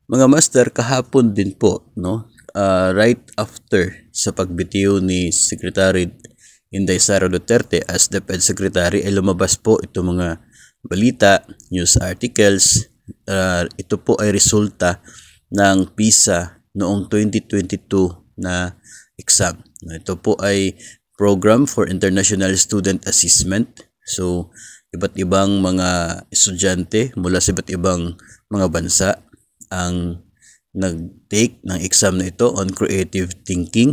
Mga master, kahapon din po, no? Right after sa pagbitiw ni Secretary Inday Sara Duterte as DepEd Secretary, ay lumabas po itong mga balita, news articles. Ito po ay resulta ng PISA noong 2022 na exam. Ito po ay Program for International Student Assessment. So, iba't ibang mga estudyante mula sa iba't ibang mga bansa ang nag-take ng exam na ito on creative thinking,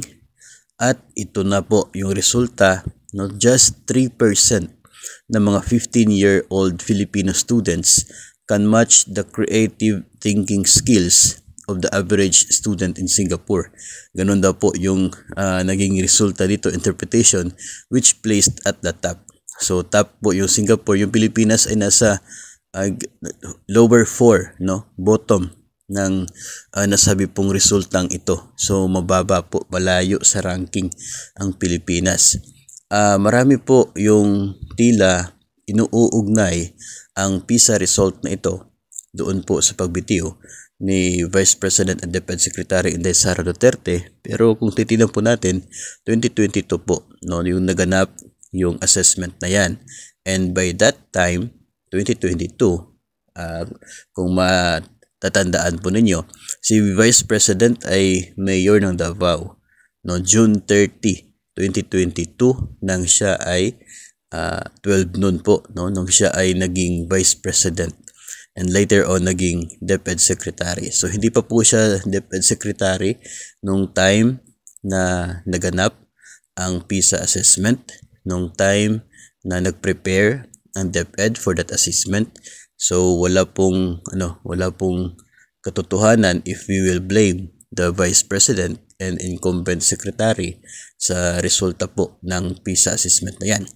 at ito na po yung resulta, no, just 3% ng mga 15-year-old Filipino students can match the creative thinking skills of the average student in Singapore. Ganun daw po yung naging resulta dito, interpretation, which placed at the top. So top po yung Singapore, yung Pilipinas ay nasa lower 4, no, bottom ng nasabi pong resultang ito. So mababa po, malayo sa ranking ang Pilipinas. Marami po yung tila inuugnay ang PISA result na ito doon po sa pagbitiw ni Vice President and DepEd Secretary Inday Sara Duterte. Pero kung titignan po natin, 2022 po, no, yung naganap yung assessment na yan. And by that time, 2022, kung matatandaan po ninyo, si Vice President ay mayor ng Davao. No, June 30, 2022, nang siya ay 12 noon po, no, nung siya ay naging Vice President. And later on, naging DepEd Secretary. So, hindi pa po siya DepEd Secretary nung time na naganap ang PISA assessment, nung time na nag-prepare ang DepEd for that assessment. So, wala pong katotohanan if we will blame the Vice President and incumbent Secretary sa resulta po ng PISA assessment na yan.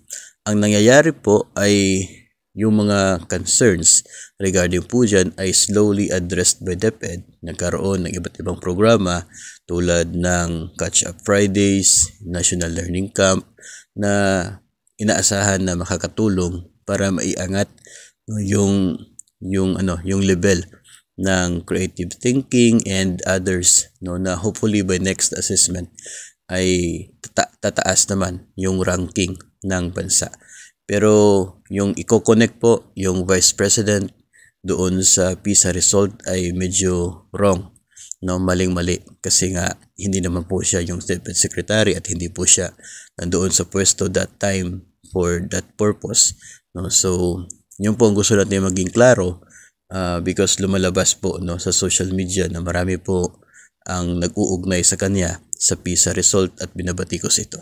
Ang nangyayari po ay yung mga concerns regarding po dyan ay slowly addressed by DepEd. Nagkaroon ng iba't ibang programa tulad ng Catch Up Fridays, National Learning Camp, na inaasahan na makakatulong para maiangat yung level ng creative thinking and others, no, na hopefully by next assessment ay tataas naman yung ranking ng bansa. Pero yung i-connect po yung Vice President doon sa PISA result ay medyo wrong, no, maling-mali, kasi nga hindi naman po siya yung DepEd Secretary at hindi po siya nandoon sa pwesto that time for that purpose, no. So yun po ang gusto natin maging klaro, because lumalabas po, no, sa social media na marami po ang nag-uugnay sa kanya sa PISA result at binabatikos ito.